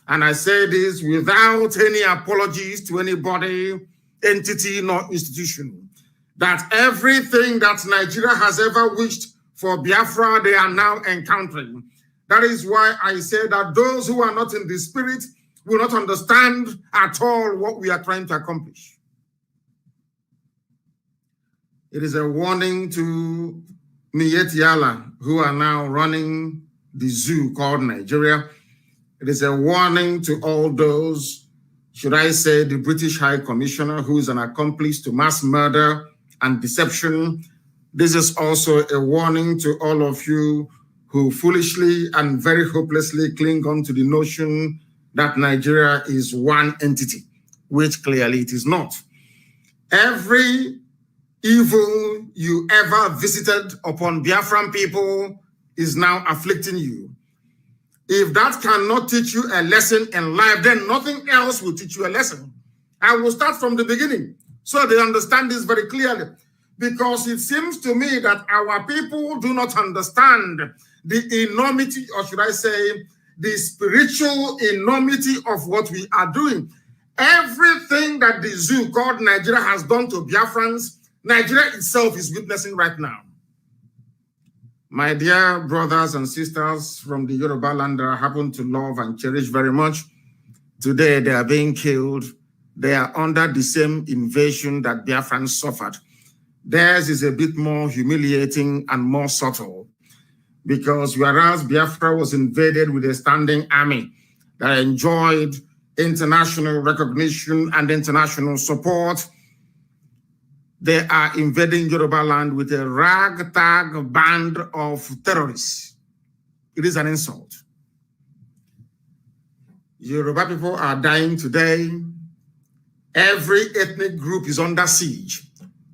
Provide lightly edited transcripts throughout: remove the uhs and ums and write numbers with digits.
And I say this without any apologies to anybody, entity, nor institution, that everything that Nigeria has ever wished for Biafra, they are now encountering. That is why I say that those who are not in the spirit will not understand at all what we are trying to accomplish. It is a warning to Mietiala, who are now running the zoo called Nigeria. It is a warning to all those, should I say, the British High Commissioner, who is an accomplice to mass murder and deception. This is also a warning to all of you who foolishly and very hopelessly cling on to the notion that Nigeria is one entity, which clearly it is not. Every evil you ever visited upon Biafran people is now afflicting you. If that cannot teach you a lesson in life, then nothing else will teach you a lesson. I will start from the beginning so they understand this very clearly, because it seems to me that our people do not understand the enormity, or should I say, the spiritual enormity of what we are doing. Everything that the zoo called Nigeria has done to Biafrans, Nigeria itself is witnessing right now. My dear brothers and sisters from the Yoruba land that I happen to love and cherish very much, today they are being killed. They are under the same invasion that Biafrans suffered. Theirs is a bit more humiliating and more subtle, because whereas Biafra was invaded with a standing army that enjoyed international recognition and international support, they are invading Yoruba land with a ragtag band of terrorists. It is an insult. Yoruba people are dying today. Every ethnic group is under siege.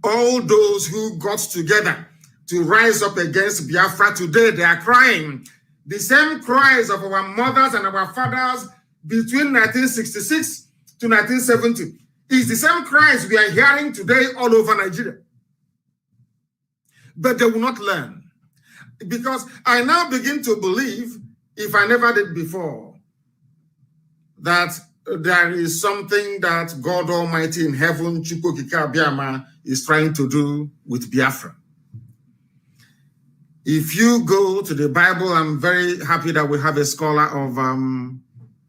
All those who got together to rise up against Biafra today, they are crying. The same cries of our mothers and our fathers between 1966 to 1970 is the same cries we are hearing today all over Nigeria. But they will not learn. Because I now begin to believe, if I never did before, that there is something that God Almighty in heaven, Chukwukika Biama, is trying to do with Biafra. If you go to the Bible, I'm very happy that we have a scholar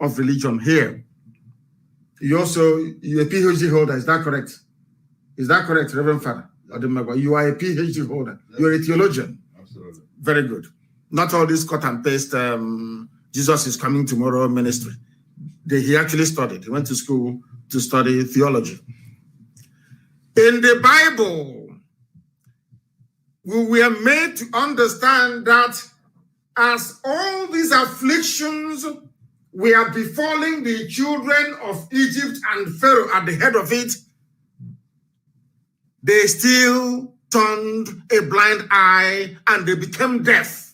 of religion here. You're a PhD holder, is that correct? Is that correct, Reverend Father? You are a PhD holder. You're a theologian. Absolutely. Very good. Not all this cut and paste, Jesus is coming tomorrow ministry. He actually studied. He went to school to study theology. In the Bible, we were made to understand that as all these afflictions were befalling the children of Egypt and Pharaoh at the head of it, they still turned a blind eye and they became deaf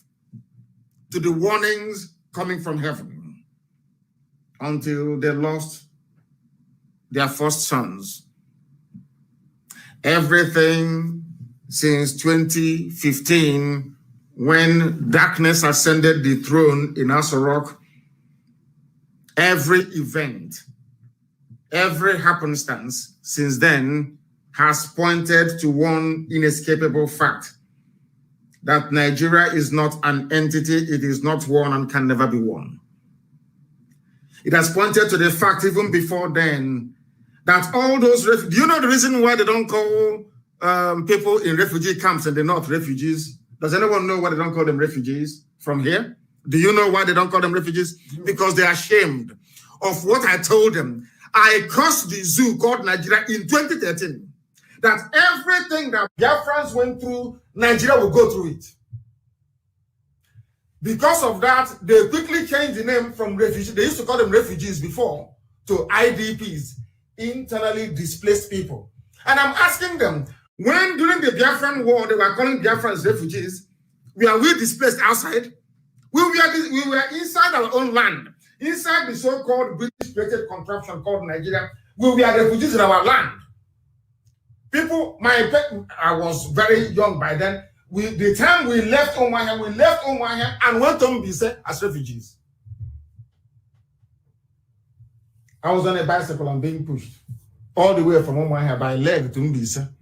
to the warnings coming from heaven until they lost their first sons. Everything since 2015, when darkness ascended the throne in Asorok, every event, every happenstance since then has pointed to one inescapable fact, that Nigeria is not an entity, it is not one and can never be one. It has pointed to the fact even before then that all those, do you know the reason why they don't call people in refugee camps in the north refugees? Does anyone know why they don't call them refugees from here? Do you know why they don't call them refugees? Because they are ashamed of what I told them. I cursed the zoo called Nigeria in 2013, that everything that Biafrans went through, Nigeria will go through it. Because of that, they quickly changed the name from refugees. They used to call them refugees before to IDPs, internally displaced people. And I'm asking them, when during the Biafran war, they were calling Biafrans refugees, were we displaced outside? We were inside our own land, inside the so-called British-created contraption called Nigeria. We were refugees in our land. People, I was very young by then. The time we left Umuahia and went to Mbise as refugees. I was on a bicycle and being pushed all the way from Umuahia by leg to Mbisa,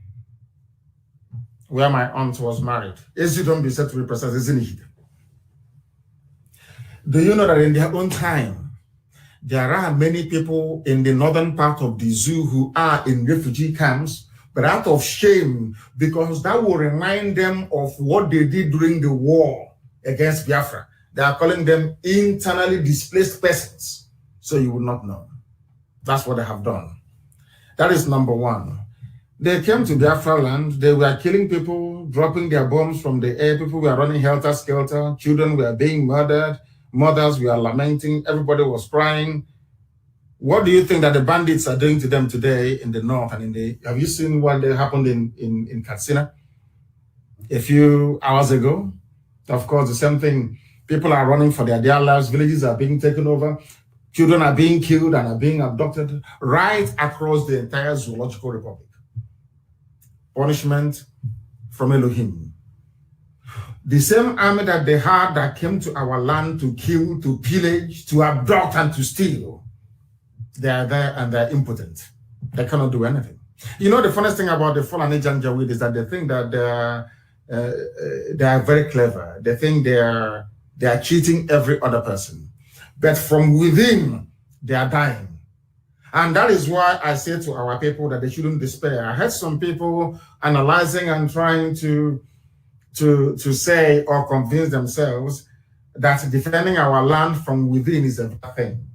where my aunt was married. Mbisa to be precise, isn't it? Do you know that in their own time, there are many people in the northern part of the zoo who are in refugee camps, but out of shame, because that will remind them of what they did during the war against Biafra. They are calling them internally displaced persons. So you will not know. That's what they have done. That is number one. They came to Biafra land. They were killing people, dropping their bombs from the air. People were running helter-skelter. Children were being murdered. Mothers were lamenting. Everybody was crying. What do you think that the bandits are doing to them today in the north and in the... Have you seen what happened in Katsina a few hours ago? Of course, the same thing. People are running for their dear lives. Villages are being taken over. Children are being killed and are being abducted right across the entire zoological republic. Punishment from Elohim. The same army that they had that came to our land to kill, to pillage, to abduct, and to steal, they are there and they're impotent. They cannot do anything. You know, the funniest thing about the Fulani Janjaweed is that they think that they are very clever. They think they are cheating every other person. But from within, they are dying. And that is why I say to our people that they shouldn't despair. I heard some people analyzing and trying to say or convince themselves that defending our land from within is a bad thing.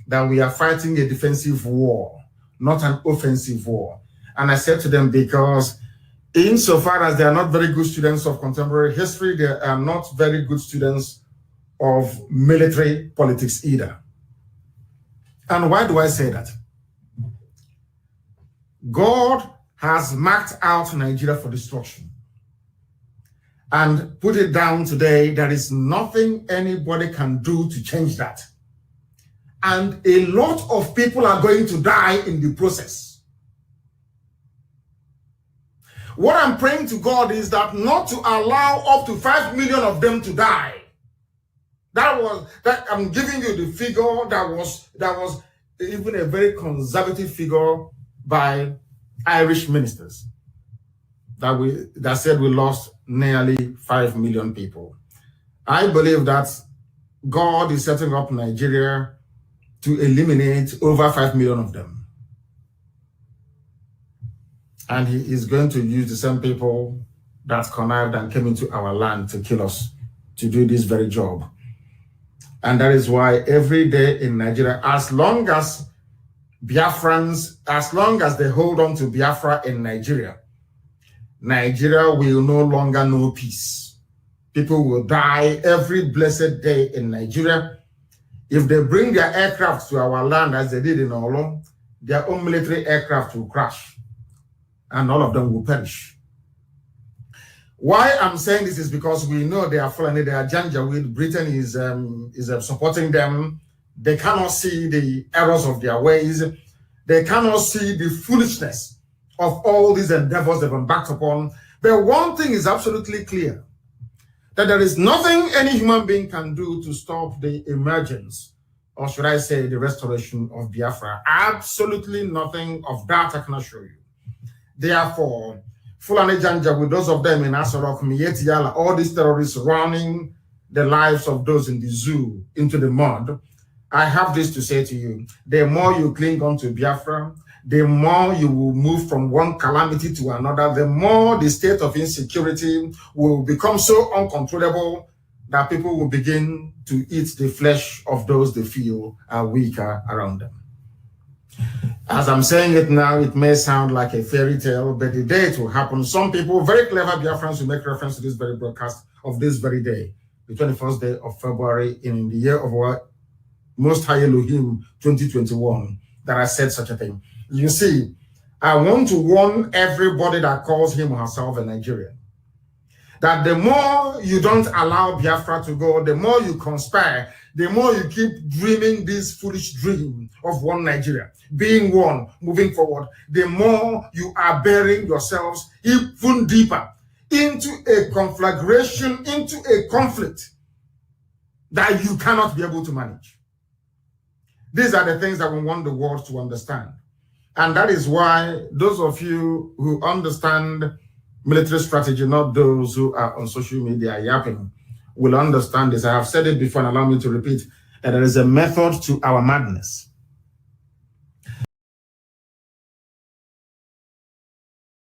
That we are fighting a defensive war, not an offensive war. And I said to them, because insofar as they are not very good students of contemporary history, they are not very good students of military politics either. And why do I say that? God has marked out Nigeria for destruction and put it down today. There is nothing anybody can do to change that. And a lot of people are going to die in the process. What I'm praying to God is that not to allow up to 5 million of them to die. That I'm giving you the figure that was even a very conservative figure by Irish ministers that said we lost nearly 5 million people. I believe that God is setting up Nigeria to eliminate over 5 million of them. And he is going to use the same people that connived and came into our land to kill us to do this very job. And that is why every day in Nigeria, as long as Biafrans, as long as they hold on to Biafra in Nigeria, Nigeria will no longer know peace. People will die every blessed day in Nigeria. If they bring their aircraft to our land as they did in Olo, their own military aircraft will crash and all of them will perish. Why I'm saying this is because we know they are Fulani, they are Janjaweed. Britain is supporting them. They cannot see the errors of their ways. They cannot see the foolishness of all these endeavors they've embarked upon. But one thing is absolutely clear, that there is nothing any human being can do to stop the emergence, or should I say the restoration of Biafra. Absolutely nothing of that I can assure you. Therefore, Fulani Janjaweed, those of them in Asorok, Miyetti Allah, all these terrorists running the lives of those in the zoo into the mud, I have this to say to you. The more you cling on to Biafra, the more you will move from one calamity to another, the more the state of insecurity will become so uncontrollable that people will begin to eat the flesh of those they feel are weaker around them. As I'm saying it now, it may sound like a fairy tale, but the day it will happen, some people, very clever Biafrans, will make reference to this very broadcast of this very day, the 21st day of February in the year of our Most High Elohim 2021, that I said such a thing. You see, I want to warn everybody that calls him or herself a Nigerian, that the more you don't allow Biafra to go, the more you conspire, the more you keep dreaming this foolish dream of one Nigeria, being one, moving forward, the more you are burying yourselves even deeper into a conflagration, into a conflict that you cannot be able to manage. These are the things that we want the world to understand. And that is why those of you who understand military strategy, not those who are on social media yapping, will understand this. I have said it before and allow me to repeat that there is a method to our madness.